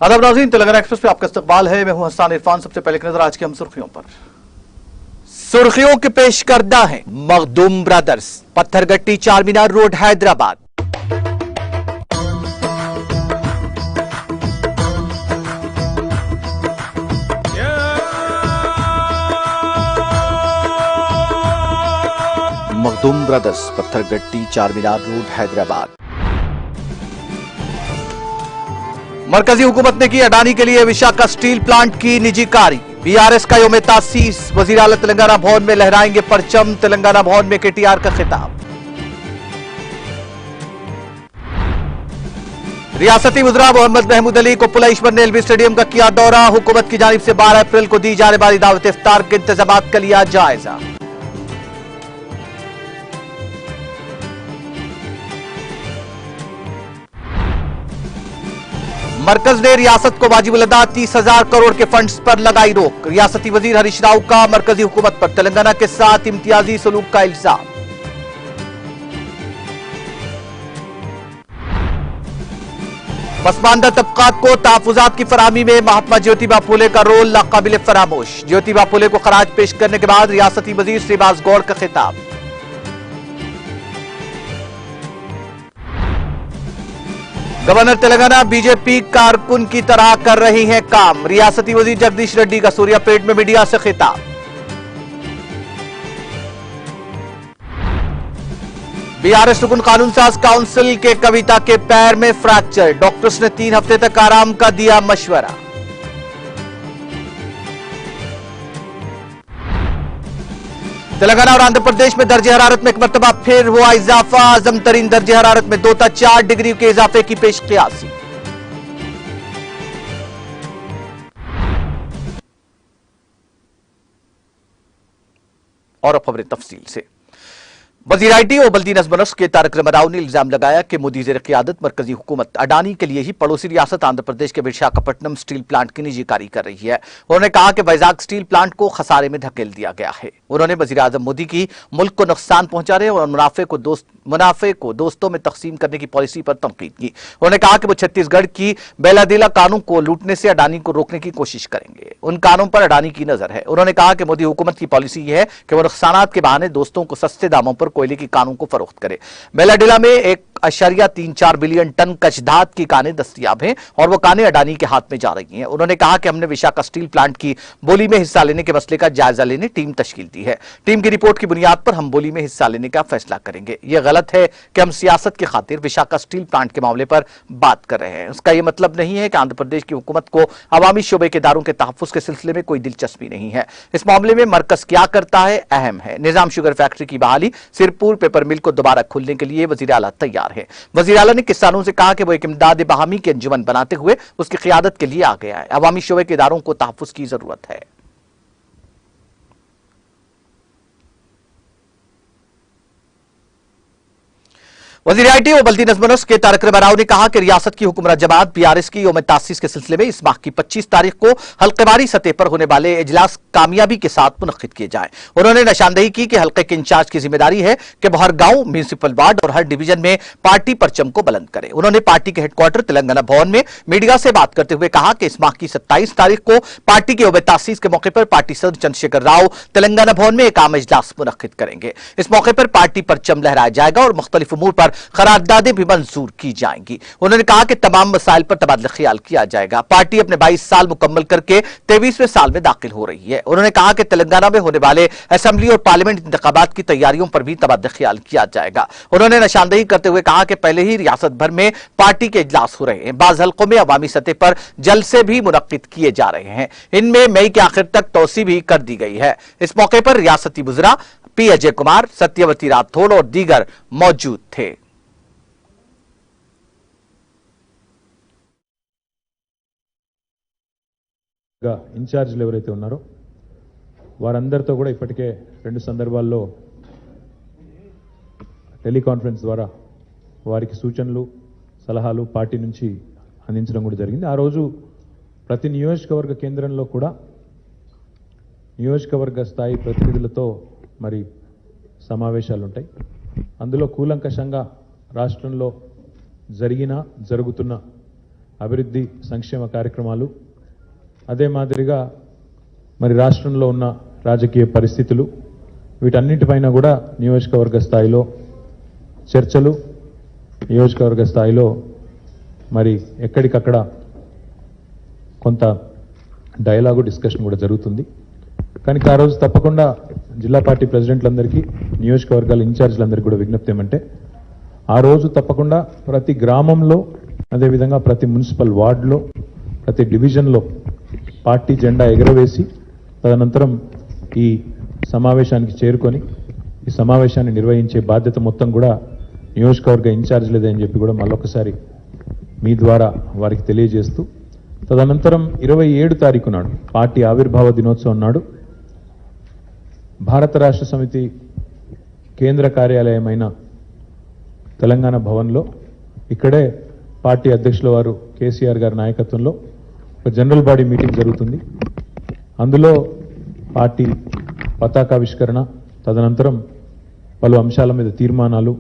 आदाब नाज़रीन, तेलंगाना एक्सप्रेस पे आपका इस्तकबाल है। मैं हूं हसन इरफान। सबसे पहले नजर आज की हम सुर्खियों पर। सुर्खियों के पेश करदा है Makhdoom brothers, Pathergatti Charminar road Hyderabad. Makhdoom brothers, Pathergatti Charminar road Hyderabad. मरकजी हुकूमत ने की अडानी के लिए विशाखा स्टील प्लांट की निजीकारी। बीआरएस का यौम तासीस, वजीर आला तेलंगाना भवन में लहराएंगे परचम। तेलंगाना भवन में केटीआर का खिताब। रियासती वज़रा मोहम्मद महमूद अली को पुलैश बनने एलबी स्टेडियम का किया दौरा। हुकूमत की जानिब से 12 अप्रैल को दी जाने वाली दावत इफ्तार के इंतजामात का लिया जायजा। मरकज ने रियासत को वाजिबुल अदा 30,000 करोड़ के फंड्स पर लगाई रोक। रियासती वजीर हरीश राव का मरकजी हुकूमत पर तेलंगाना के साथ इम्तियाजी सलूक का इल्जाम। पसमानदा तबकात को तहफुजात की फराहमी में महात्मा ज्योतिबा फुले का रोल नाकाबिल फरामोश। ज्योतिबा फुले को खराज पेश करने के बाद रियासती वजीर श्रीनिवास गौड़ का खिताब। गवर्नर तेलंगाना बीजेपी कारकुन की तरह कर रही हैं काम। रियासती वजीर जगदीश रेड्डी का सूर्यापेट में मीडिया से खिताब। बीआरएस रुकन कानून साज काउंसिल के कविता के पैर में फ्रैक्चर। डॉक्टर्स ने 3 हफ्ते तक आराम का दिया मशवरा। तेलंगाना और आंध्र प्रदेश में दर्जे हरारत में एक मरतबा फिर हुआ इजाफा। आजम तरीन दर्जे हरारत में 2 था 4 डिग्री के इजाफे की पेश क़ियासी। और अब खबरें तफसील से। वज़ीर आईटी और बल्दी नज़्म नस्क के तारक रमाराव ने इल्जाम लगाया कि मोदी ज़ेर क़ियादत मरकजी हुकूमत अडानी के लिए ही पड़ोसी रियासत आंध्र प्रदेश के विशाखापट्टनम स्टील प्लांट की निजीकारी कर रही है। उन्होंने कहा कि वैजाग स्टील प्लांट को खसारे में धकेल दिया गया है। उन्होंने वज़ीर आज़म मोदी की मुल्क को नुकसान पहुंचा रहे और मुनाफे को दोस्तों में तकसीम करने की पॉलिसी पर तनकीद की। उन्होंने कहा कि वो छत्तीसगढ़ की बेलादिला कानून को लूटने से अडानी को रोकने की कोशिश करेंगे। उन कानून पर अडानी की नजर है। उन्होंने कहा कि मोदी हुकूमत की पॉलिसी यह है कि वो नुकसानात के बहाने दोस्तों को सस्ते दामों पर कोयले की कानून को फरोख्त करे। बेलाडिला में 1.34 बिलियन टन कचधात की कानें दस्तयाब हैं और वो कानें अडानी के हाथ में जा रही हैं। उन्होंने कहा कि हमने विशाखा स्टील प्लांट की बोली में हिस्सा लेने के मसले का जायजा लेने टीम तश्कील दी है। टीम की रिपोर्ट की बुनियाद पर हम बोली में हिस्सा लेने का फैसला करेंगे। यह गलत है कि हम सियासत की खातिर विशाखा स्टील प्लांट के मामले पर बात कर रहे हैं। उसका यह मतलब नहीं है कि आंध्र प्रदेश की हुकूमत को अवामी शोबे के इदारों के तहफ्फुज़ के सिलसिले में कोई दिलचस्पी नहीं है। इस मामले में मरकज क्या करता है अहम है। निजाम शुगर फैक्ट्री की बहाली, सिरपुर पेपर मिल को दोबारा खोलने के लिए वज़ीर आला तैयार है। वज़ीर आला ने किसानों से कहा कि वो एक इमदाद बहामी की अंजुमन बनाते हुए उसकी क़ियादत के लिए आ गया है। अवामी शोबे के इदारों को तहफ्फुज़ की जरूरत है। वज़ीर आईटी और बल्दी नज़्म नस्क के तारक रमाराव ने कहा कि रियासत की हुक्मरान जमात बीआरएस की यौम तासीस के सिलसिले में इस माह की 25 तारीख को हल्केवारी सतह पर होने वाले इजलास कामयाबी के साथ मुनक्किद किए जाएं। उन्होंने निशानदेही की कि हल्के के इंचार्ज की जिम्मेदारी है कि वह हर गांव, म्यूनिसिपल वार्ड और हर डिवीजन में पार्टी परचम को बुलंद करें। उन्होंने पार्टी के हेडक्वार्टर तेलंगाना भवन में मीडिया से बात करते हुए कहा कि इस माह की 27 तारीख को पार्टी के यौम तासीस के मौके पर पार्टी सदर चंद्रशेखर राव तेलंगाना भवन में एक आम इजलास मुनक्किद करेंगे। इस मौके पर पार्टी परचम लहराया जाएगा और मुख्तलिफ उमूर पर करारदादें भी मंजूर की जाएंगी। उन्होंने कहा कि तमाम मसाइल पर तबादला ख्याल किया जाएगा। पार्टी अपने 22 साल मुकम्मल करके 23वें साल में दाखिल हो रही है। उन्होंने कहा कि तेलंगाना में होने वाले असेंबली और पार्लियामेंट इंतखाबात की तैयारियों पर भी तबादला ख्याल किया जाएगा। उन्होंने निशानदेही करते हुए कहा कि पहले ही रियासत भर में पार्टी के इजलास हो रहे हैं। बाज़ हल्कों में अवामी सतह पर जलसे भी मुनक्किद किए जा रहे हैं। इनमें मई के आखिर तक तौसी भी कर दी गई है। इस मौके पर रियासती वज़रा पी अजय कुमार, सत्यवती राठौड़ और दीगर मौजूद थे। ఇన్ఛార్జీలు ఎవరైతే ఉన్నారో వారందరితో కూడా ఇప్పటికే 2 సందర్భాల్లో టెలికాన్ఫరెన్స్ ద్వారా వారికి సూచనలు సలహాలు పార్టీ నుంచి అందించడం కూడా జరిగింది। ఆ రోజు ప్రతి నియోజకవర్గ కేంద్రంలో కూడా నియోజకవర్గ స్థాయి ప్రతినిధులతో మరి సమావేశాలు ఉంటాయి। అందులో కూలంకషంగా రాష్ట్రంలో జరుగుతున్న అభివృద్ధి సంక్షేమ కార్యక్రమాలు, అదే మాదిరిగా మరి రాష్ట్రంలో ఉన్న రాజకీయ పరిస్థితులు, వీటన్నిటిపైన కూడా నియోజకవర్గ స్థాయిలో చర్చలు, నియోజకవర్గ స్థాయిలో మరి ఎక్కడికక్కడ కొంత డైలాగు డిస్కషన్ కూడా జరుగుతుంది. కానీ ఆ రోజు తప్పకుండా జిల్లా పార్టీ ప్రెసిడెంట్లందరికీ, నియోజకవర్గాల ఇన్ఛార్జీలందరికీ కూడా విజ్ఞప్తి ఏమంటే, ఆ రోజు తప్పకుండా ప్రతి గ్రామంలో, అదేవిధంగా ప్రతి మున్సిపల్ వార్డులో, ప్రతి డివిజన్లో పార్టీ జెండా ఎగరవేసి తదనంతరం ఈ సమావేశానికి చేరుకొని ఈ సమావేశాన్ని నిర్వహించే బాధ్యత మొత్తం కూడా నియోజకవర్గ ఇన్ఛార్జీలదే అని చెప్పి కూడా మళ్ళొకసారి మీ ద్వారా వారికి తెలియజేస్తూ, తదనంతరం 27 తారీఖు నాడు పార్టీ ఆవిర్భావ దినోత్సవం నాడు భారత రాష్ట్ర సమితి కేంద్ర కార్యాలయమైన తెలంగాణ భవన్లో ఇక్కడే పార్టీ అధ్యక్షుల వారు కేసీఆర్ గారి నాయకత్వంలో ఒక జనరల్ బాడీ మీటింగ్ జరుగుతుంది. అందులో పార్టీ పతాకావిష్కరణ, తదనంతరం పలు అంశాల మీద తీర్మానాలు,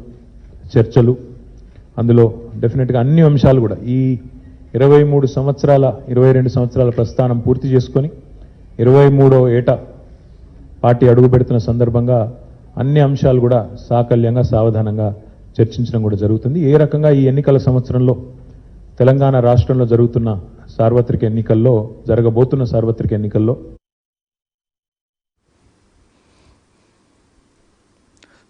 చర్చలు, అందులో డెఫినెట్గా అన్ని అంశాలు కూడా ఈ 22 సంవత్సరాల ప్రస్థానం పూర్తి చేసుకొని 23వ ఏట పార్టీ అడుగు పెడుతున్న సందర్భంగా అన్ని అంశాలు కూడా సాకల్యంగా, సావధానంగా చర్చించడం కూడా జరుగుతుంది. ఏ రకంగా ఈ ఎన్నికల సంవత్సరంలో తెలంగాణ రాష్ట్రంలో జరగబోతున్న సార్వత్రిక ఎన్నికల్లో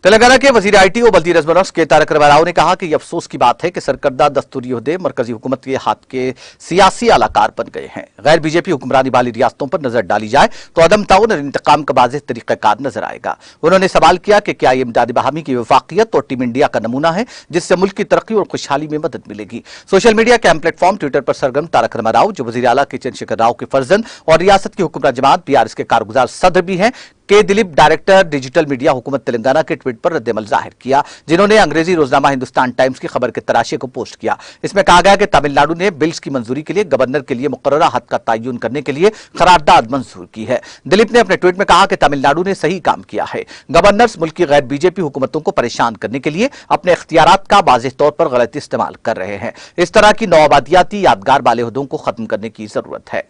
तेलंगाना के वजीर आईटी और बल्दी नजमनस के तारक राव ने कहा कि यह अफसोस की बात है कि सरकर्दा दस्तूरी ओहदे मरकजी हुकूमत के हाथ के सियासी अलाकार बन गए हैं। गैर बीजेपी हुक्मरानी वाली रियासतों पर नजर डाली जाए तो अदम ताउन और इंतकाम का वाज़ेह तरीक़ाकार नजर आएगा। उन्होंने सवाल किया कि क्या ये इमदाद बाहमी की वफाकियत और टीम इंडिया का नमूना है जिससे मुल्क की तरक्की और खुशहाली में मदद मिलेगी। सोशल मीडिया के अहम प्लेटफॉर्म ट्विटर पर सरगर्म तारक राव, जो वजीर आला के चंद्रशेखर राव के फर्जंद और रियासत की हुक्मरान जमात PRS के कारगुजार सदर भी हैं, के दिलीप डायरेक्टर डिजिटल मीडिया हुकूमत तेलंगाना के ट्वीट पर रद्दमल जाहिर किया, जिन्होंने अंग्रेजी रोजनामा हिंदुस्तान टाइम्स की खबर के तराशे को पोस्ट किया। इसमें कहा गया कि तमिलनाडु ने बिल्स की मंजूरी के लिए गवर्नर के लिए मुकर्ररा हद का तयन करने के लिए करारदाद मंजूर की है। दिलीप ने अपने ट्वीट में कहा कि तमिलनाडु ने सही काम किया है। गवर्नर्स मुल्क की गैर बीजेपी हुकूमतों को परेशान करने के लिए अपने इख्तियारात का वाज़ेह तौर पर गलत इस्तेमाल कर रहे हैं। इस तरह की नौआबादियाती यादगार वाले ओहदों को खत्म करने की जरूरत है।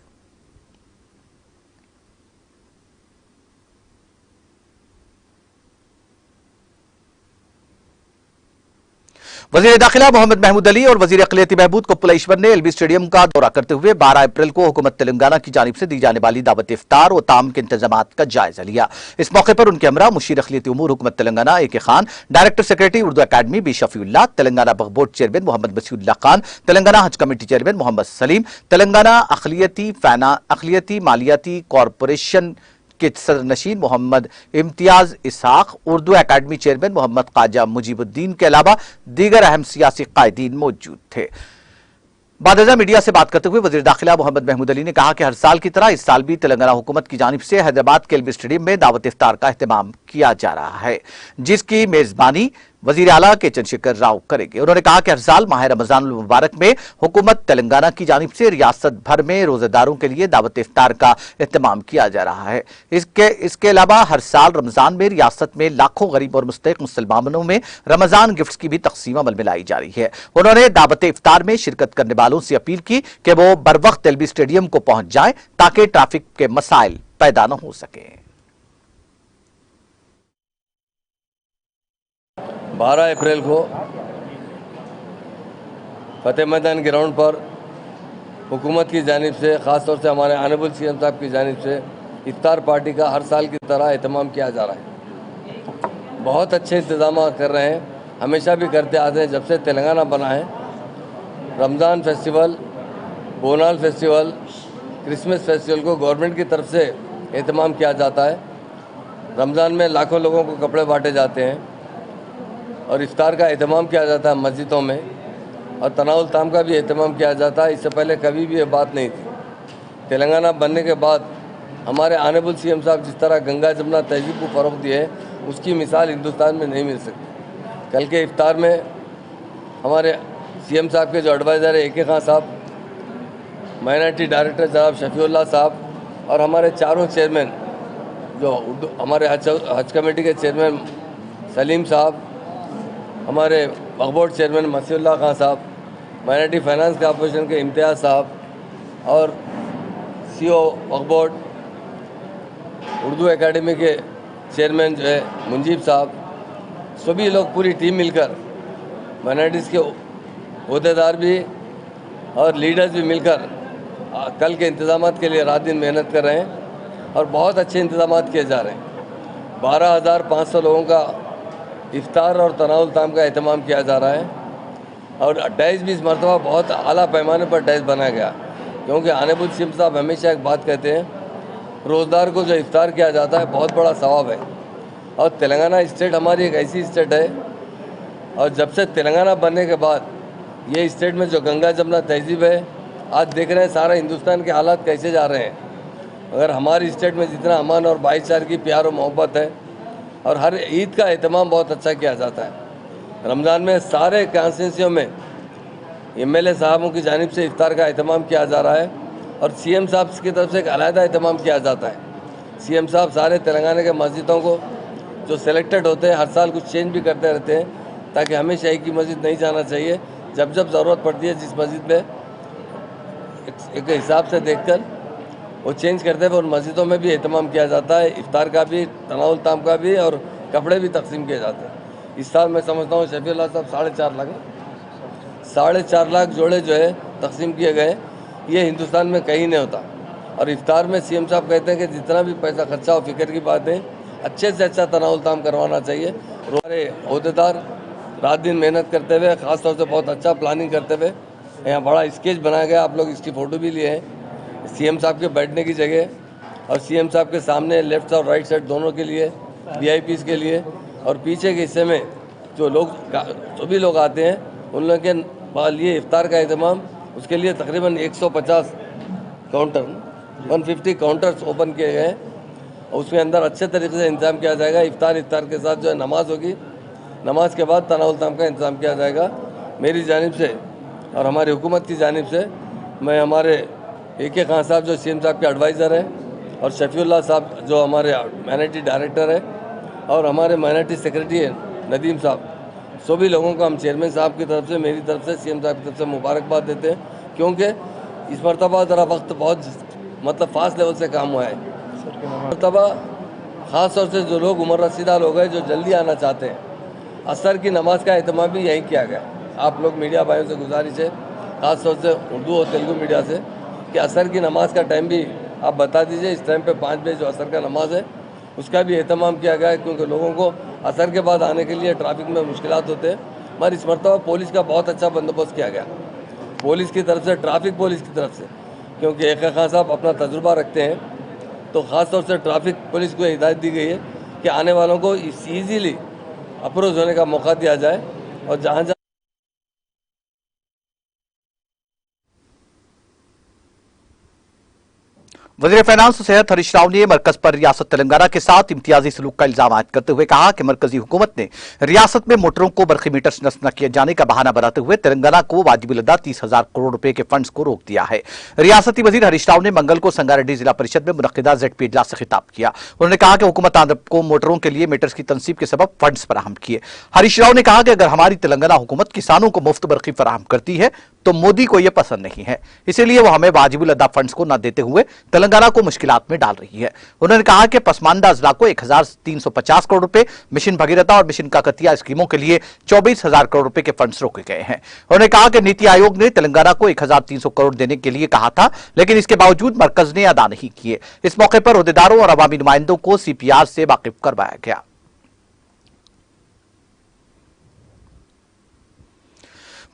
वजीर दाखिला मोहम्मद महमूद अली और वजीर अक़लियती बहबूद कुप्पला ने एलबी स्टेडियम का दौरा करते हुए 12 अप्रैल को हुकूमत तेलंगाना की जानिब से दी जाने वाली दावत इफ्तार और ताम के इंतजामात का जायजा लिया। इस मौके पर उनके हमरा मुशीर अक़लियती उमूर हुकूमत Telangana AK Khan, director secretary Urdu Academy B Shafiullah, Telangana Waqf board chairman Mohammed Basiullah Khan, Telangana Haj committee chairman Mohammed Saleem, Telangana अक़लियती मालियाती कॉरपोरेशन के सदर नशीन मोहम्मद इम्तियाज इसहाक, उर्दू अकादमी चेयरमैन मोहम्मद ख्वाजा मुजीबुद्दीन के अलावा दीगर अहम सियासी कायदीन मौजूद थे। बादजा मीडिया से बात करते हुए वजीर दाखिला मोहम्मद महमूद अली ने कहा कि हर साल की तरह इस साल भी तेलंगाना हुकूमत की जानिब से हैदराबाद के एलबी स्टेडियम में दावत इफ्तार का एहतमाम किया जा रहा है, जिसकी मेजबानी वजीर आला के चंद्रशेखर राव करेंगे। उन्होंने कहा कि हर साल माह रमजान मुबारक में हुकूमत तेलंगाना की जानिब से रियासत भर में रोजेदारों के लिए दावत इफ्तार का एहतमाम किया जा रहा है। इसके अलावा हर साल रमजान में रियासत में लाखों गरीब और मुस्तहिक मुसलमानों में रमजान गिफ्ट्स की भी तकसीम अमल में लाई जा रही है। उन्होंने दावत इफ्तार में शिरकत करने वालों से अपील की कि वो बर वक्त एलबी स्टेडियम को पहुंच जाएं ताकि ट्रैफिक के मसाइल पैदा न हो सके। 12 अप्रैल को फतेह मैदान ग्राउंड पर हुकूमत की जानिब से, ख़ास तौर से हमारे ऑनरेबल CM साहब की जानिब से इफ्तार पार्टी का हर साल की तरह एहतमाम किया जा रहा है। बहुत अच्छे इंतजाम कर रहे हैं, हमेशा भी करते आते हैं जब से तेलंगाना बना है। Ramzan festival, Bonalu festival, Christmas festival को गवर्नमेंट की तरफ से एहतमाम किया जाता है। रमज़ान में लाखों लोगों को कपड़े बांटे जाते हैं और इफ्तार का एहतमाम किया जाता है मस्जिदों में, और तनाउल ताम का भी एहतमाम किया जाता है। इससे पहले कभी भी ये बात नहीं थी। तेलंगाना बनने के बाद हमारे ऑनरेबल CM साहब जिस तरह गंगा जमुना तहजीब को फ़रोग़ दिए है, उसकी मिसाल हिंदुस्तान में नहीं मिल सकती। कल के इफ्तार में हमारे CM साहब के जो एडवाइज़र है AK खान साहब, माइनॉरिटी डायरेक्टर जनाब शफीउल्लाह साहब और हमारे चारों चेयरमैन, जो हमारे हज कमेटी के चेयरमैन सलीम साहब, हमारे वक्फ बोर्ड चेयरमैन मसीउल्लाह खान साहब, माइनॉरिटी फाइनेंस कॉर्पोरेशन के इम्तियाज़ साहब और सीईओ वक्फ उर्दू एकेडमी के चेयरमैन जो है मुंजीब साहब, सभी लोग पूरी टीम मिलकर माइनॉरिटीज़ के अहदेदार भी और लीडर्स भी मिलकर कल के इंतज़ामात के लिए रात दिन मेहनत कर रहे हैं और बहुत अच्छे इंतज़ामात किए जा रहे हैं। 12,500 लोगों का इफ्तार और तनाउल ताम का एहतमाम किया जा रहा है और डैश भी इस मरतबा बहुत आला पैमाने पर डैश बनाया गया, क्योंकि आनेबुल सीएम साहब हमेशा एक बात कहते हैं, रोज़दार को जो इफ्तार किया जाता है बहुत बड़ा सवाब है। और तेलंगाना स्टेट हमारी एक ऐसी स्टेट है, और जब से तेलंगाना बनने के बाद ये स्टेट में जो गंगा जमुना तहजीब है, आज देख रहे हैं सारा हिंदुस्तान के हालात कैसे जा रहे हैं। अगर हमारी स्टेट में जितना अमन और भाईचारे की प्यार और मोहब्बत है, और हर ईद का एहतमाम बहुत अच्छा किया जाता है। रमज़ान में सारे कॉन्स्टिट्यूंसियों में एमएलए साहबों की जानिब से इफ्तार का एहतमाम किया जा रहा है और सीएम साहब की तरफ से एक अलहदा एहतमाम किया जाता है। सीएम साहब सारे तेलंगाना के मस्जिदों को जो सिलेक्टेड होते हैं हर साल कुछ चेंज भी करते रहते हैं, ताकि हमेशा एक ही मस्जिद नहीं जाना चाहिए। जब जब ज़रूरत पड़ती है जिस मस्जिद में एक हिसाब से देखकर वो चेंज करते हैं, उन मस्जिदों में भी एहतमाम किया जाता है, इफ्तार का भी, तनाउल ताम का भी, और कपड़े भी तकसीम किए जाते हैं। इस साल मैं समझता हूँ शफीउल्लाह साहब 4.5 लाख जोड़े जो है तकसीम किए गए। ये हिंदुस्तान में कहीं नहीं होता। और इफ्तार में सीएम साहब कहते हैं कि जितना भी पैसा खर्चा हो, फिक्र की बात है, अच्छे से अच्छा तनाउल ताम करवाना चाहिए। हमारे अहदेदार रात दिन मेहनत करते हुए, ख़ास तौर से बहुत अच्छा प्लानिंग करते हुए, यहाँ बड़ा स्केच बनाया गया, आप लोग इसकी फ़ोटो भी लिए हैं। सीएम साहब के बैठने की जगह और सीएम साहब के सामने लेफ्ट और राइट साइड दोनों के लिए, वीआईपीज़ के लिए, और पीछे के हिस्से में जो भी लोग आते हैं उन लोगों के लिए इफ्तार का एहतमाम, उसके लिए तकरीबन 150 काउंटर 150 काउंटर्स ओपन किए गए हैं और उसके अंदर अच्छे तरीके से इंतजाम किया जाएगा। इफ्तार के साथ जो है नमाज होगी, नमाज के बाद तनाउल ताम का इंतजाम किया जाएगा। मेरी जानिब से और हमारी हुकूमत की जानिब से मैं हमारे AK खान साहब जो सीएम साहब के एडवाइज़र हैं, और शफीउल्लाह साहब जो हमारे माइनॉरिटी डायरेक्टर है, और हमारे माइनॉरिटी सेक्रेटरी है नदीम साहब, सभी लोगों को हम चेयरमैन साहब की तरफ से, मेरी तरफ से, सीएम साहब की तरफ से मुबारकबाद देते हैं, क्योंकि इस मरतबा ज़रा वक्त बहुत फास्ट लेवल से काम हुआ है। मरतबा ख़ास तौर से जो लोग उम्र रसीदा लोग हैं जो जल्दी आना चाहते हैं, असर की नमाज का एहतमाम भी यहीं किया गया। आप लोग मीडिया भाइयों से गुजारिश है, ख़ास तौर से उर्दू और तेलुगु मीडिया से, कि असर की नमाज का टाइम भी आप बता दीजिए। इस टाइम पे 5 बजे जो असर का नमाज है उसका भी एहतमाम किया गया है, क्योंकि लोगों को असर के बाद आने के लिए ट्रैफिक में मुश्किलात होते हैं। मगर इस मरतबा पुलिस का बहुत अच्छा बंदोबस्त किया गया, पुलिस की तरफ से, ट्रैफिक पुलिस की तरफ से, क्योंकि AK खान साहब अपना तजुर्बा रखते हैं, तो ख़ास तौर से ट्रैफिक पुलिस को हिदायत दी गई है कि आने वालों को ईजीली अप्रोच होने का मौका दिया जाए, और जहाँ वज़ीर फाइनेंस सेहत हरीश राव ने मरकज पर रियासत तेलंगाना के साथ इम्तियाजी सलूक का इल्जाम आयद करते हुए कहा कि मरकजी हुकूमत ने रियासत में मोटरों को बरक़ी मीटर से नस्ब न किए जाने का बहाना बनाते हुए तेलंगाना को वाजिबुल अदा 30,000 करोड़ रुपए के फंड्स को रोक दिया है। रियासती वज़ीर हरीश राव ने मंगल को संगारेड्डी जिला परिषद में मुनक्किदा ZP इजलास से खिताब किया। उन्होंने कहा कि हुकूमत आंध्र को मोटरों के लिए मीटर्स की तनसीब के सबब फंड्स फराहम किए। हरीश राव ने कहा कि अगर हमारी तेलंगाना हुकूमत किसानों को मुफ्त बरक़ी फराहम करती है तो मोदी को यह पसंद नहीं है, इसीलिए वो हमें वाजिबुल अदा फंड्स को न देते हुए तेलंगाना को मुश्किलात में डाल रही है। उन्होंने कहा कि पसमानदा अजला को 1,350 करोड़ रुपए, मिशन भगीरथा और मिशन काकतिया स्कीमों के लिए 24,000 करोड़ रुपए के फंड्स रोके गए हैं। उन्होंने कहा कि नीति आयोग ने तेलंगाना को 1,300 करोड़ देने के लिए कहा था, लेकिन इसके बावजूद मरकज ने अदा नहीं किए। इस मौके पर अहदेदारों और अवामी नुमाइंदों को CPR से वाकिफ करवाया गया।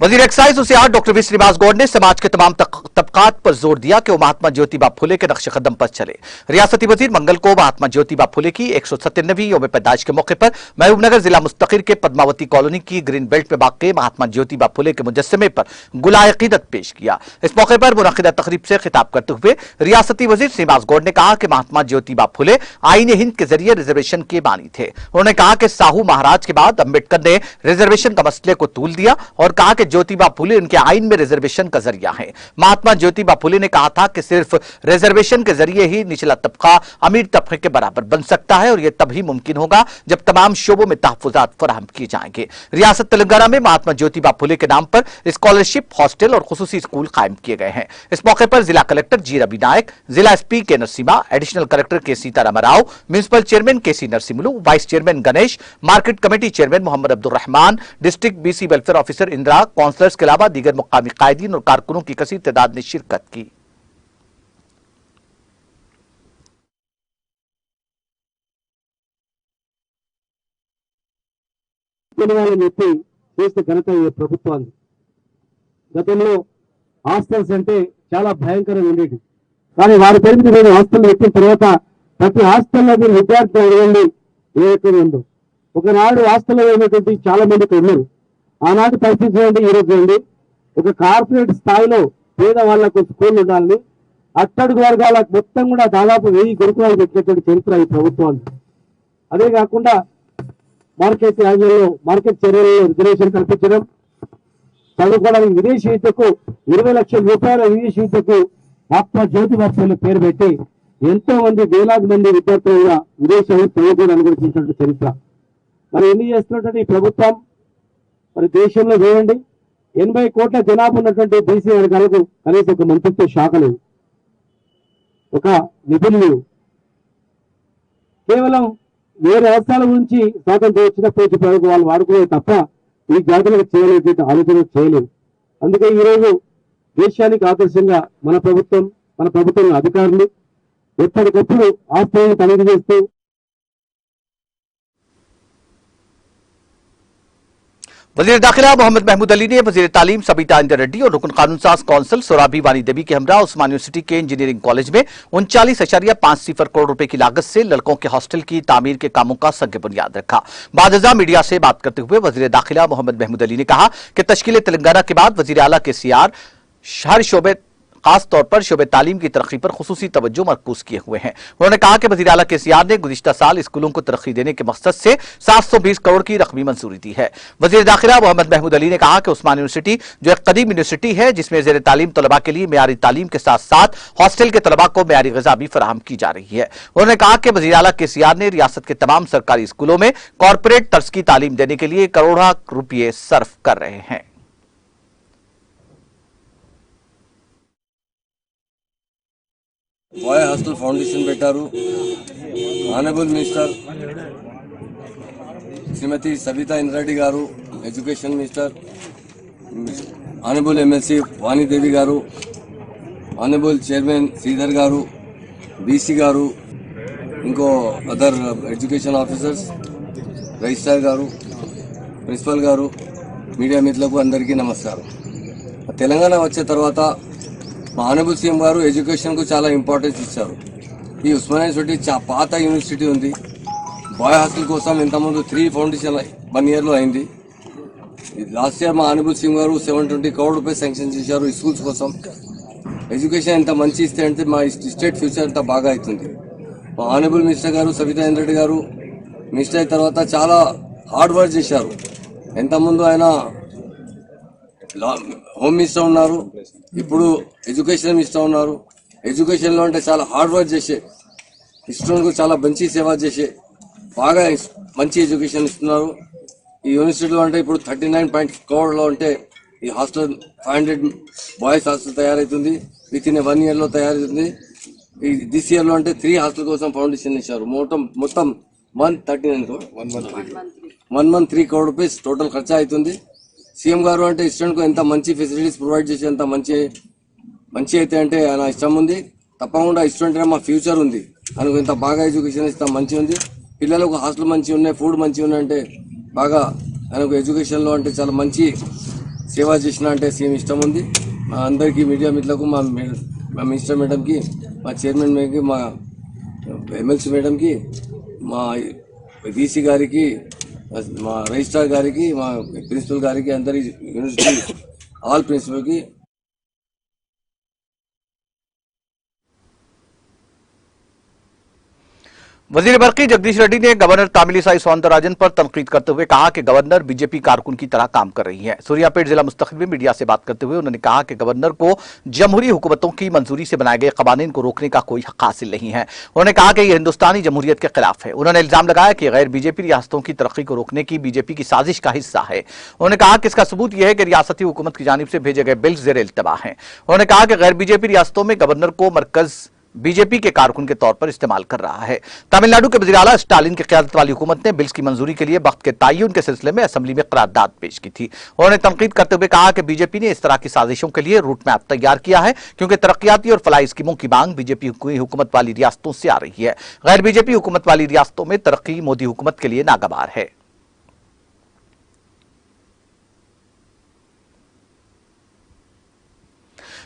वजीर एक्साइज और सियाहत डॉक्टर वी श्रीनिवास गौड़ ने समाज के तमाम तबकात पर जोर दिया कि वो महात्मा ज्योतिबा फुले के नक्शे कदम पर चले। रियासती वजीर मंगल को महात्मा ज्योतिबा फुले की 197वीं यौम पैदाइश के मौके पर महबूबनगर जिला मुस्तकिर के पद्मावती कॉलोनी की ग्रीन बेल्ट में वाक़ महात्मा ज्योतिबा फुले के मुजस्समे पर गुलाए अक़ीदत पेश किया। इस मौके पर मुनक़िदा तक़रीब से खिताब करते हुए रियासती वजीर श्रीनिवास गौड़ ने कहा कि महात्मा ज्योतिबा फुले आईन हिंद के जरिए रिजर्वेशन के बानी थे। उन्होंने कहा कि साहू महाराज के बाद अम्बेडकर ने रिजर्वेशन का मसले को तूल दिया और कहा कि ज्योतिबा फुले उनके आइन में रिजर्वेशन का जरिया है। महात्मा ज्योतिबा फुले ने कहा था कि सिर्फ रिजर्वेशन के जरिए ही निचला तबका अमीर तबके के बराबर बन सकता है और यह तभी मुमकिन होगा जब तमाम शोबों में तहफुजात फराहम किए जाएंगे। रियासत तेलंगाना में महात्मा ज्योतिबा फुले के नाम पर स्कॉलरशिप, हॉस्टल और खुसूसी स्कूल कायम किए गए हैं। इस मौके पर जिला कलेक्टर जी रवि नायक, जिला एसपी के नरसिम्हा, एडिशनल कलेक्टर के Sitaram Rao, municipal chairman K C Narasimhulu, vice chairman Ganesh, market committee chairman Mohammed Abdul Rahman, district BC welfare officer Indira, councillors के अलावा दीगर मुकामी कायदीन और कारकुनों की कसीर तादाद ने शिरकत की। చేసిన ఘనత ఈ ప్రభుత్వాన్ని. గతంలో హాస్టల్స్ అంటే చాలా భయంకరంగా ఉండేది, కానీ వారి పేరు మీద హాస్టల్ ఎక్కిన తర్వాత ప్రతి హాస్టల్లో మీరు విద్యార్థులు అడగండి ఏ ఎక్కడ ఉందో. ఒకనాడు హాస్టల్లో ఉన్నటువంటి చాలా మందికి ఉన్నారు. ఆనాటి పరిస్థితి చూడండి, ఈ రోజు చూడండి. ఒక కార్పొరేట్ స్థాయిలో పేద వాళ్లకు స్కూల్ ఉండాలని అట్టడుగు వర్గాలకు మొత్తం కూడా దాదాపు 1000 గురుకులాలు పెట్టినటువంటి చరిత్ర ఈ ప్రభుత్వాన్ని. అదే కాకుండా మార్కెట్ యాజమాన్యంలో మార్కెట్ చర్యలలో రిజర్వేషన్ కల్పించడం, చదువుకోవడానికి విదేశీ విద్యకు 20 లక్షల రూపాయల విదేశీ విద్యకు మహాత్మా జ్యోతిబా ఫులే పేరు పెట్టి ఎంతో మంది వేలాది మంది విద్యార్థులుగా విదేశాల్లో చదువుకోవడం అనుగ్రహించినటువంటి చరిత్ర. మరి ఎన్ని చేస్తున్నటువంటి ఈ ప్రభుత్వం, మరి దేశంలో చూడండి 80 కోట్ల జనాభా ఉన్నటువంటి బీసీ వర్గాలకు కనీసం ఒక మంత్రిత్వ శాఖ లేదు, ఒక నిధులు లేవు. కేవలం వేరే అవసరాల గురించి స్వాతంత్రం వచ్చినప్పుడు వాళ్ళు వాడుకునే తప్ప ఈ జాతులకు చేయలేటువంటి ఆలోచన చేయలేదు. అందుకే ఈరోజు దేశానికి ఆదర్శంగా మన ప్రభుత్వం అధికారులు ఎప్పటికప్పుడు ఆస్తులను తనిఖీ చేస్తూ वजीर दाखिला मोहम्मद महमूद अली ने वजीर तालीम सबिता इंदर रेड्डी और रुकन कानून साज कौंसिल सोराबी वानी देवी के हमरा उस्मान यूनिवर्सिटी के इंजीनियरिंग कॉलेज में 39.50 करोड़ रुपए की लागत से लड़कों के हॉस्टल की तामीर के कामों का संग बुनियाद रखा। बादजा मीडिया से बात करते हुए वजीर दाखिला मोहम्मद महमूद अली ने कहा कि तश्कील तेलंगाना के बाद वजीर आला के सीआर हर शोबे खास तौर पर शोबे तालीम की तरक्की पर खुसूसी तवज्जो मरकूज किए हुए हैं। उन्होंने कहा कि वज़ीर आला के सीआर ने गुज़िश्ता साल स्कूलों को तरक्की देने के मकसद से 720 करोड़ की रकमी मंजूरी दी है। वज़ीर दाखिला मोहम्मद महमूद अली ने कहा कि उस्मान यूनिवर्सिटी जो एक कदीम यूनिवर्सिटी है जिसमें ज़ेर तालीम तलबा के लिए मेयारी तालीम के साथ साथ हॉस्टल के तलबा को मेयारी ग़िज़ा भी फराहम की जा रही है। उन्होंने कहा कि वज़ीर आला के सीआर ने रियासत के तमाम सरकारी स्कूलों में कॉरपोरेट तर्ज की तालीम देने के लिए करोड़ों रुपये सर्फ कर रहे हैं। బాయ్ హాస్టల్ ఫౌండేషన్ పెట్టారు. ఆనరబుల్ మినిస్టర్ శ్రీమతి సబితా ఇంద్రారెడ్డి గారు, education minister, honourable MLC Vani Devi గారు, ఆనరబుల్ చైర్మన్ శ్రీధర్ గారు, బీసీ గారు, ఇంకో అదర్ ఎడ్యుకేషన్ ఆఫీసర్స్, రిజిస్ట్రార్ గారు, ప్రిన్సిపల్ గారు, మీడియా మిత్రులకు అందరికీ నమస్కారం. తెలంగాణ వచ్చే తర్వాత మా ఆనరబుల్ సీఎం గారు ఎడ్యుకేషన్కు చాలా ఇంపార్టెన్స్ ఇచ్చారు. ఈ ఉస్మానియా యూనివర్సిటీ పాత యూనివర్సిటీ ఉంది. బాయ్ హాస్టల్ కోసం ఇంతకుముందు 3 ఫౌండేషన్ 1 ఇయర్లో అయింది. లాస్ట్ ఇయర్ మా ఆనరబుల్ సీఎం గారు 720 కరోड़ రూపాయలు శాంక్షన్ చేశారు ఈ స్కూల్స్ కోసం. ఎడ్యుకేషన్ ఎంత మంచి ఇస్తే అంటే మా స్టేట్ ఫ్యూచర్ అంతా బాగా అవుతుంది. మా ఆనరబుల్ మినిస్టర్ గారు సబితా ఇంద్రారెడ్డి గారు మినిస్టర్ అయిన తర్వాత చాలా హార్డ్ వర్క్ చేశారు. ఇంతకుముందు ఆయన హోమ్ మినిస్టర్ ఉన్నారు, ఇప్పుడు ఎడ్యుకేషన్ మినిస్టర్ ఉన్నారు. ఎడ్యుకేషన్లో అంటే చాలా హార్డ్ వర్క్ చేసే స్టూడెంట్కు చాలా మంచి సేవ చేసే బాగా మంచి ఎడ్యుకేషన్ ఇస్తున్నారు. ఈ యూనివర్సిటీలో అంటే ఇప్పుడు 39 crore అంటే ఈ హాస్టల్ 500 బాయ్స్ హాస్టల్ తయారవుతుంది. విత్ ఇన్ 1 ఇయర్లో తయారవుతుంది. ఈ దిస్ ఇయర్లో అంటే 3 హాస్టల్ కోసం ఫౌండేషన్ ఇచ్చారు. మొత్తం 113 crore రూపీస్ టోటల్ ఖర్చు అవుతుంది. సీఎం గారు అంటే స్టూడెంట్కు ఎంత మంచి ఫెసిలిటీస్ ప్రొవైడ్ చేసి ఎంత మంచి అయితే అంటే ఆయన ఇష్టం ఉంది. తప్పకుండా స్టూడెంట్ మా ఫ్యూచర్ ఉంది, ఆయనకు ఎంత బాగా ఎడ్యుకేషన్ ఇస్తాం మంచి ఉంది. పిల్లలకు హాస్టల్ మంచి ఉన్నాయి, ఫుడ్ మంచి ఉన్నాయి అంటే బాగా ఆయనకు ఎడ్యుకేషన్లో అంటే చాలా మంచి సేవ చేసిన అంటే సీఎం ఇష్టం ఉంది. మా అందరికీ మీడియా మిత్రులకు మా మినిస్టర్ మేడంకి, మా చైర్మన్ మేడంకి, మా ఎమ్మెల్సీ మేడంకి, మా డీసీ గారికి, మా రిజిస్ట్రార్ గారికి, మా ప్రిన్సిపల్ గారికి, అందరి యూనివర్సిటీ ఆల్ ప్రిన్సిపల్కి वजीर बरकी जगदीश रेड्डी ने गवर्नर तामिलिसाई सौंदरराजन पर तनकीद करते हुए कहा कि गवर्नर बीजेपी कारकुन की तरह काम कर रही है। सूर्यापेट जिला मुस्तकिल में मीडिया से बात करते हुए उन्होंने कहा कि गवर्नर को जमहूरी हुकूमतों की मंजूरी से बनाए गए कवानीन को रोकने का कोई हक हासिल नहीं है। उन्होंने कहा कि यह हिंदुस्तानी जमहूरियत के खिलाफ है। उन्होंने इल्जाम लगाया कि गैर बीजेपी रियासतों की तरक्की को रोकने की बीजेपी की साजिश का हिस्सा है। उन्होंने कहा कि इसका सबूत यह है कि रियासती हुकूमत की जानिब से भेजे गए बिल ज़ेर इल्तवा हैं। उन्होंने कहा कि गैर बीजेपी रियासतों में गवर्नर को मरकज बीजेपी के कारकुन के तौर पर इस्तेमाल कर रहा है। तमिलनाडु के वज़ीर आला स्टालिन की क़यादत वाली हुकूमत ने बिल्स की मंजूरी के लिए वक्त के तयन के सिलसिले में असेंबली में करारदाद पेश की थी। उन्होंने तनकीद करते हुए कहा कि बीजेपी ने इस तरह की साजिशों के लिए रूट मैप तैयार किया है क्योंकि तरक्याती और फलाही स्कीमों की मांग बीजेपी हुकूमत वाली रियासतों से आ रही है। गैर बीजेपी हुकूमत वाली रियासतों में तरक्की मोदी हुकूमत के लिए नागवार है।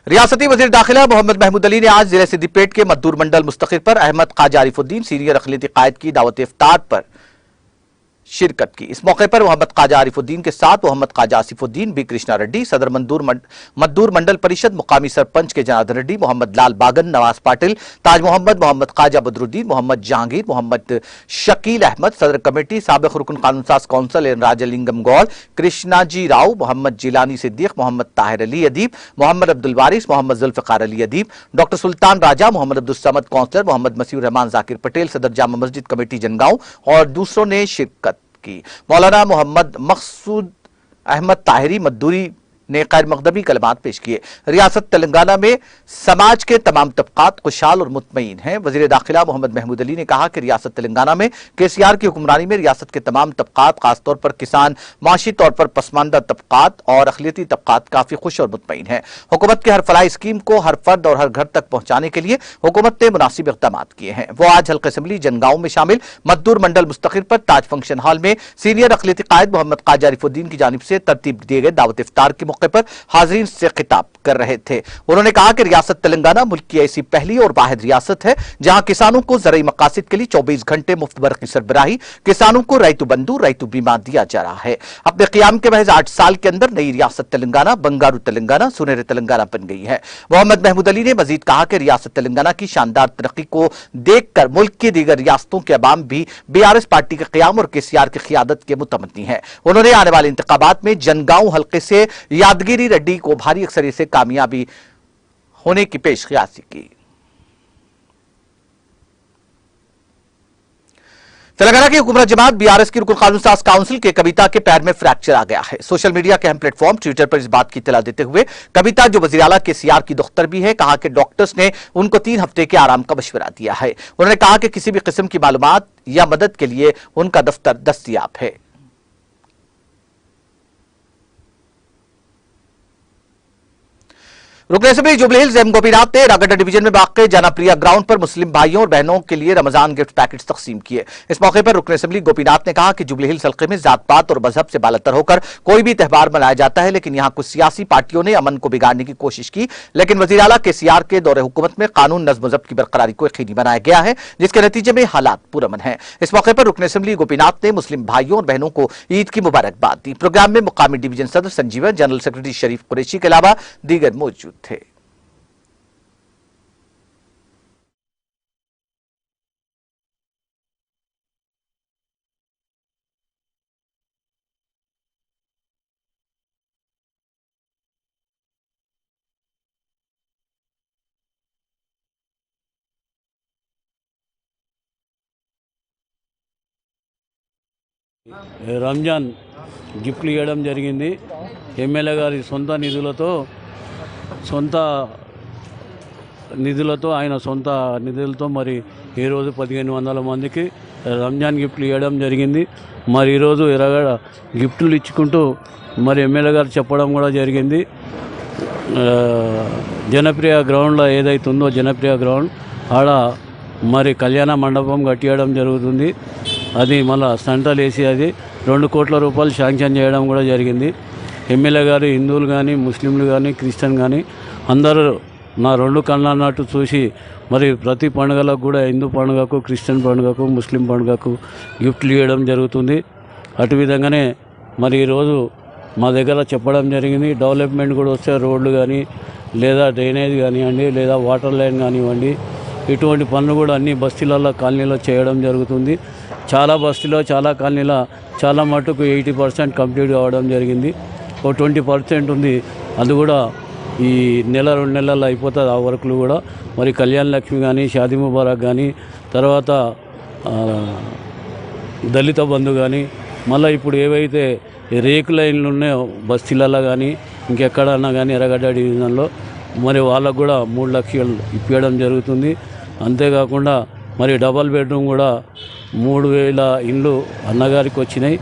रियासती वजीर दाखिला मोहम्मद महमूद अली ने आज जिले सिद्दीपेट के मद्दूर मंडल मुस्तकिल पर अहमद ख्वाजा आरिफुद्दीन सीनियर अक़लियती कायद की दावत इफ्तार पर शिरकत की। इस मौके पर मोहम्मद ख्वाजा आरिफुद्दीन के साथ मोहम्मद ख्वाजा आसिफुद्दीन, बी कृष्णा रेड्डी, सदर मद्दूर मंडल परिषद, मुकामी सरपंच के जनार्दन रेड्डी, मोहम्मद लाल बागन, नवाज पाटिल, ताज मोहम्मद ख्वाजा बदरुद्दीन, मोहम्मद जहांगीर, मोहम्मद शकील अहमद, सदर कमेटी साबिक रुकन कानून साज कौंसल राजलिंगम गौल, कृष्णा जी राव, मोहम्मद जिलानी सिद्दीक, मोहम्मद ताहिर अली अदीब, मोहम्मद अब्दुल वारिस, मोहम्मद जुल्फ़िकार अली अदीब, डॉक्टर सुल्तान राजा, मोहम्मद अब्दुल समद कौंसलर, मोहम्मद मसीहुर रहमान जाकिर पटेल, सदर जामा मस्जिद कमेटी जनगांव और दूसरों ने शिरकत की। मौलाना मोहम्मद मकसूद अहमद ताहिरी मद्दूरी ने खैर मकदमी कलमात पेश किए। रियासत तेलंगाना में समाज के तमाम तबकात खुशहाल और मुतमईन हैं। वजीर दाखिला मोहम्मद महमूद अली ने कहा कि रियासत तेलंगाना में केसीआर की हुक्मरानी में रियासत के तमाम तबकात, खासतौर पर किसान, माशी तौर पर पसमानदा तबकात और अक़लियती तबकात काफी खुश और मुतमईन हैं। हुकूमत की हर फलाही स्कीम को हर फर्द और हर घर तक पहुंचाने के लिए हुकूमत ने मुनासिब इक़दाम किए हैं। वो आज हल्का असम्बली जनगांव में शामिल मद्दूर मंडल मुस्तकिल पर ताज फंक्शन हॉल में सीनियर अक़लियती कायद मोहम्मद ख्वाजा आरिफुद्दीन की जानिब से तरतीब दिए गए दावत इफ्तार के मौके पर हाज़रीन से खिताब कर रहे थे। उन्होंने कहा कि रियासत तेलंगाना मुल्क की ऐसी पहली और वाहिद रियासत है जहां किसानों को ज़रूरी मकासद के लिए 24 घंटे मुफ्त बर्क़ी सरबराही, किसानों को रैतु बंधु, रैतु बीमा दिया जा रहा है। अपने क़याम के महज 8 साल के अंदर नई रियासत तेलंगाना बंगारू तेलंगाना, सुनहरे तेलंगाना बन गई है। मोहम्मद महमूद अली ने मजीद कहा कि रियासत तेलंगाना की शानदार तरक्की को देखकर मुल्क की दीगर रियासतों के अवाम भी BRS पार्टी के क़याम और केसीआर की क़यादत के मुतमन्नी है। उन्होंने आने वाले इंतखाबात में जनगांव हल्के से यादगिरी रेड्डी को भारी अक्सरियत से कामयाबी होने की पेशकयासी की। तेलंगाना की हुकूमत जमात BRS की रुकन कानून साज काउंसिल के कविता के पैर में फ्रैक्चर आ गया है। सोशल मीडिया के अहम प्लेटफॉर्म ट्विटर पर इस बात की इत्तला देते हुए कविता, जो वज़ीर आला केसीआर की दुख्तर भी है, कहा कि डॉक्टर्स ने उनको 3 हफ्ते के आराम का मशवरा दिया है। उन्होंने कहा कि किसी भी किस्म की मालूमात या मदद के लिए उनका दफ्तर दस्तयाब है। रुकन असेंबली जुबली हिल्स एम गोपीनाथ ने रागड्डा डिवीजन में वाक़ जनप्रिया ग्राउंड पर मुस्लिम भाइयों और बहनों के लिए रमजान गिफ्ट पैकेट्स तकसीम किए। इस मौके पर रुकन असेंबली गोपीनाथ ने कहा कि जुबली हिल्स हल्के में जात पात और मजहब से बालतर होकर कोई भी त्यौहार मनाया जाता है, लेकिन यहां कुछ सियासी पार्टियों ने अमन को बिगाड़ने की कोशिश की। लेकिन वज़ीर आला केसीआर के दौरे हुकूमत में कानून नज़्म ज़ब्त की बरकरारी को यकीनी बनाया गया है, जिसके नतीजे में हालात पुरअमन हैं। इस मौके पर रुकन असेंबली गोपीनाथ ने मुस्लिम भाइयों और बहनों को ईद की मुबारकबाद दी। प्रोग्राम में मुकामी डिवीजन सदर संजीवन, जनरल सेक्रेटरी शरीफ कुरैशी के अलावा दीगर मौजूद थे। రంజాన్ గిఫ్ట్లు ఇవ్వడం జరిగింది. ఎమ్మెల్యే గారి సొంత నిధులతో ఆయన సొంత నిధులతో మరి ఈరోజు 1500 మందికి రంజాన్ గిఫ్ట్లు ఇవ్వడం జరిగింది. మరి ఈరోజు ఎరగడ గిఫ్ట్లు ఇచ్చుకుంటూ మరి ఎమ్మెల్యే గారు చెప్పడం కూడా జరిగింది. జనప్రియ గ్రౌండ్లో ఏదైతే ఉందో జనప్రియ గ్రౌండ్ ఆడ మరి కళ్యాణ మండపం కట్టియడం జరుగుతుంది. అది మళ్ళీ సెంట్రల్ ఏసీ అది 2 కోట్ల రూపాయలు శాంక్షన్ చేయడం కూడా జరిగింది. ఎమ్మెల్యే గారు హిందువులు కానీ ముస్లింలు కానీ క్రిస్టియన్ కానీ అందరూ నా 2 కళ్ళ అన్నట్టు చూసి మరి ప్రతి పండుగలకు కూడా హిందూ పండుగకు, క్రిస్టియన్ పండుగకు, ముస్లిం పండుగకు గిఫ్ట్లు ఇవ్వడం జరుగుతుంది. అటు విధంగానే మరి ఈరోజు మా దగ్గర చెప్పడం జరిగింది. డెవలప్మెంట్ కూడా వస్తే రోడ్లు కానీ లేదా డ్రైనేజ్ కానివ్వండి లేదా వాటర్ లైన్ కానివ్వండి ఇటువంటి పనులు కూడా అన్ని బస్తీలలో కాలనీలో చేయడం జరుగుతుంది. చాలా బస్తీలో చాలా కాలనీలో చాలా మటుకు 80% కంప్లీట్ కావడం జరిగింది. ఒక 20% ఉంది, అది కూడా ఈ నెల 2 నెలల్లో అయిపోతుంది. ఆ వర్కులు కూడా మరి కళ్యాణ లక్ష్మి కానీ, షాదీ ముబారక్ కానీ, తర్వాత దళిత బంధు కానీ, మళ్ళీ ఇప్పుడు ఏవైతే రేకుల ఇండ్లు ఉన్నాయో బస్తీలలో కానీ ఇంకెక్కడన్నా కానీ ఎర్రగడ్డ డివిజన్లో మరి వాళ్ళకు కూడా 3 లక్షలు ఇప్పించడం జరుగుతుంది. అంతేకాకుండా మరి డబల్ బెడ్రూమ్ కూడా 3000 ఇండ్లు అన్నగారికి వచ్చినాయి.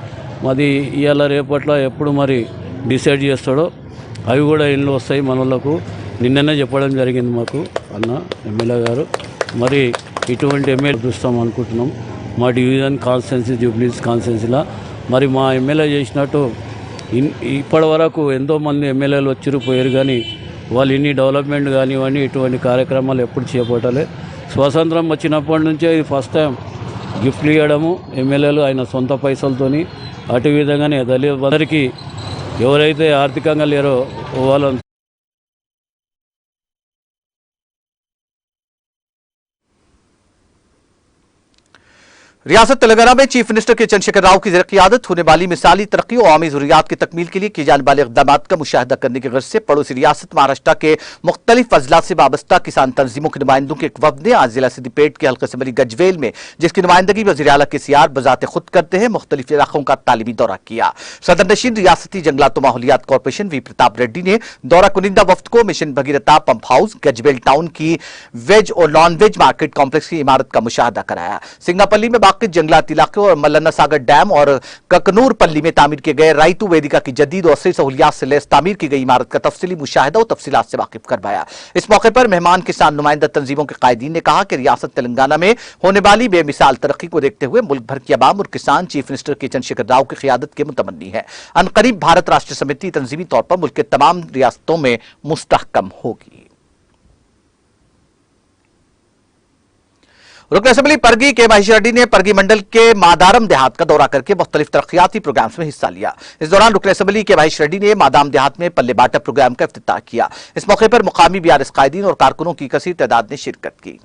మరి ఇవాళ రేపట్లో ఎప్పుడు మరి డిసైడ్ చేస్తాడో అవి కూడా ఇండ్లు వస్తాయి మనలకు. నిన్ననే చెప్పడం జరిగింది మాకు అన్న ఎమ్మెల్యే గారు. మరి ఇటువంటి ఎమ్మెల్యే చూస్తాం అనుకుంటున్నాం మా డివిజన్ కాన్స్టిట్యున్సీ జూబ్లీస్ కాన్స్టిట్యున్సీలో. మరి మా ఎమ్మెల్యే చేసినట్టు ఇప్పటి వరకు ఎంతోమంది ఎమ్మెల్యేలు వచ్చి పోయారు, కానీ వాళ్ళు ఇన్ని డెవలప్మెంట్ కానివ్వండి ఇటువంటి కార్యక్రమాలు ఎప్పుడు చేపట్టాలి. స్వాతంత్రం వచ్చినప్పటి నుంచే ఇది ఫస్ట్ టైం గిఫ్ట్లు ఇవ్వడము ఎమ్మెల్యేలు ఆయన సొంత పైసలతోని. అటు విధంగానే దళితులందరికీ ఎవరైతే ఆర్థికంగా లేరో వాళ్ళని रियासत तेलंगाना में चीफ मिनिस्टर के चंद्रशेखर राव की क़ियादत होने वाली मिसाली तरक्की और आमी ज़रूरियात की तकमील के लिए किए जाने वाले इक़दाम का मुशाहिदा करने की गर्ज से पड़ोसी रियासत महाराष्ट्र के मुख्तलिफ अजला से वाबस्ता किसान तंजीमों के नुमाइंदों के एक वफ़द ने आज जिला सिद्दीपेट के हल्के से बनी गजवेल में, जिसकी नुमाइंदगी वज़ीर आला KCR बज़ाते खुद करते हैं, मुख्तलिफ इलाकों का तालीमी दौरा किया। सदर नशीन रियासती जंगलात माहौलियात कॉरपोरेशन V प्रताप रेड्डी ने दौरा कुनिंदा वफ़द को mission Bhagiratha pump house, Gajwel town की वेज और नॉन वेज मार्केट कॉम्प्लेक्स की इमारत का मुशाहिदा कराया। सिंगापल्ली में बाकी जंगलात इलाके और मल्लन्ना सागर डैम और ककनूर पल्ली में तामीर किए गए राइतू वेदिका की जदीद और असली सहूलियात से लैस तामीर की गई इमारत का तफसीली मुशाहिदा और तफसीलात से वाकिफ करवाया। इस मौके पर मेहमान किसान नुमाइंदा तंजीमों के कायदीन ने कहा कि रियासत तेलंगाना में होने वाली बेमिसाल तरक्की को देखते हुए मुल्क भर की अवाम और किसान चीफ मिनिस्टर के चंद्रशेखर राव की क़ियादत के मुतमन्नी है। अनकरीब भारत राष्ट्र समिति तंजीमी तौर पर मुल्क के तमाम रियासतों में मुस्तहकम होगी। रुकन असेंबली परगी के महेश रेड्डी ने परगी मंडल के मादारम देहात का दौरा करके मुख्तलिफ तरक्याती प्रोग्राम्स में हिस्सा लिया। इस दौरान रुकन असेंबली के महेश रेड्डी ने मादाम देहात में पल्ले बाटा प्रोग्राम का इफ्तिताह किया। इस मौके पर मुकामी BRS कायदीन और कारकुनों की कसीर तादाद ने शिरकत की।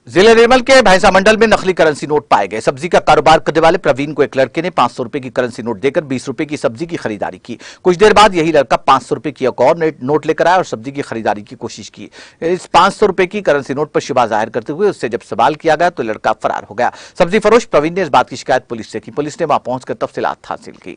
जिले निर्मल के भैंसा मंडल में नकली करेंसी नोट पाए गए। सब्जी का कारोबार करने वाले प्रवीण को एक लड़के ने 500 रुपए की करेंसी नोट देकर 20 रुपए की सब्जी की खरीदारी की। कुछ देर बाद यही लड़का 500 रुपए की एक और नोट लेकर आया और सब्जी की खरीदारी की कोशिश की। इस 500 रुपए की करेंसी नोट पर शुबा जाहिर करते हुए उससे जब सवाल किया गया तो लड़का फरार हो गया। सब्जी फरोश प्रवीण ने इस बात की शिकायत पुलिस से की। पुलिस ने वहां पहुंचकर तफसीलात हासिल की।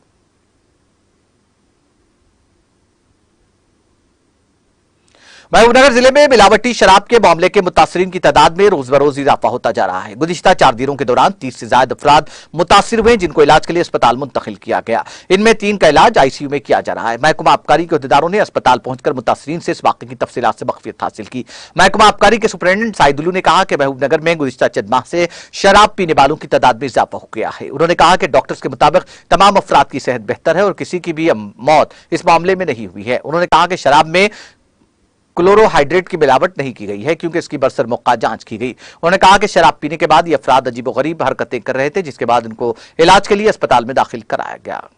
महबूबनगर जिले में मिलावटी शराब के मामले के मुतासिरीन की तादाद में रोज बरोज इजाफा होता जा रहा है। गुज़िश्ता 4 दिनों के दौरान 30 से ज्यादा अफराद मुतासिर हुए, जिनको इलाज के लिए अस्पताल मुंतकिल किया गया। इनमें 3 का इलाज ICU में किया जा रहा है। महकमा आबकारी के अहदेदारों ने अस्पताल पहुंचकर मुतासिरीन से इस वाक़े की तफसीलात से वाक़फियत हासिल की। महकमा आबकारी के सुपरिटेंडेंट साइदुल्लू ने कहा कि महबूबनगर में गुज़िश्ता चंद माह से शराब पीने वालों की तादाद में इजाफा हो गया है। उन्होंने कहा कि डॉक्टर्स के मुताबिक तमाम अफराद की सेहत बेहतर है और किसी की भी मौत इस मामले में नहीं हुई है। उन्होंने कहा कि शराब में क्लोरोहाइड्रेट की मिलावट नहीं की गई है क्योंकि इसकी बरसर मौका जांच की गई। उन्होंने कहा कि शराब पीने के बाद ये अफराद अजीबोगरीब हरकतें कर रहे थे, जिसके बाद इनको इलाज के लिए अस्पताल में दाखिल कराया गया।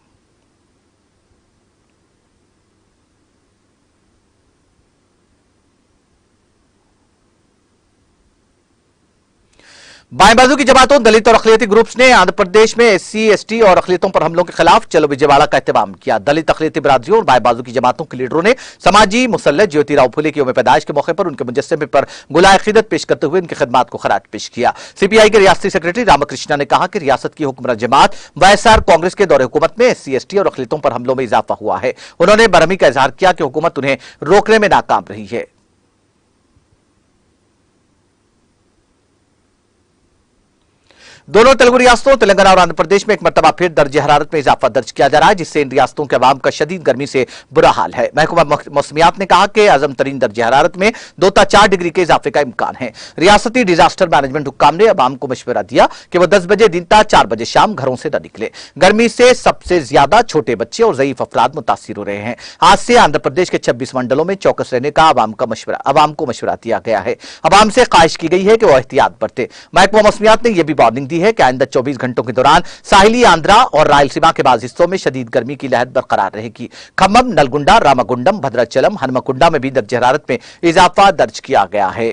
बाएं बाजू की जमातों, दलित और अक़लियती ग्रुप्स ने आंध्र प्रदेश में SC, ST और अक़लियतों पर हमलों के खिलाफ चलो विजयवाड़ा का एहतमाम किया। दलित अक़लियती बिरादरियों और बाएं बाजू की जमातों के लीडरों ने समाजी मुसल्लत ज्योतिराव फुले की यौम पैदाइश के मौके पर उनके मुजस्समे पर गुलाए क़ीदत पेश करते हुए उनकी खिदमात को खराज पेश किया। CPI के रियासती सेक्रेटरी रामकृष्णा ने कहा कि रियासत की हुक्मरान जमात YSR कांग्रेस के दौरे हुकूमत में SC, ST और अक़लियतों पर हमलों में इजाफा हुआ है। उन्होंने बरहमी का इजहार किया कि हुकूमत उन्हें रोकने में नाकाम रही है। दोनों तेलुगु रियासतों तेलंगाना और आंध्र प्रदेश में एक मरतबा फिर दर्ज हरारत में इजाफा दर्ज किया जा रहा है, जिससे इन रियासतों के अवाम का शदीद गर्मी से बुरा हाल है। महकमा मौसमियात ने कहा कि आजम तरीन दर्ज हरारत में 2 से 4 डिग्री के इजाफे का इम्कान है। रियासती डिजास्टर मैनेजमेंट हुक्काम ने अवाम को मशवरा दिया कि वह 10 बजे दिन तक 4 बजे शाम घरों से न निकले। गर्मी से सबसे ज्यादा छोटे बच्चे और ज़ईफ अफराद मुतासिर हो रहे हैं। आज से आंध्र प्रदेश के 26 मंडलों में चौकस रहने का अवाम को मशवरा दिया गया है। अवाम से ख्वाहिश की गई है कि वह एहतियात बरते। महकमा मौसमियात ने यह भी वार्निंग दी की है कि आइंदा 24 घंटों के दौरान साहिली आंध्रा और रायलसीमा के बाज़ हिस्सों में शदीद गर्मी की लहर बरकरार रहेगी। खम्मम, नलगुंडा, रामागुंडम, भद्राचलम, हनुमकुंडा में भी दर्ज हरारत में इजाफा दर्ज किया गया है।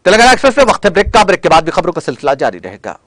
तेलंगाना एक्सप्रेस में वक्त ब्रेक का, ब्रेक के बाद भी खबरों का सिलसिला जारी रहेगा।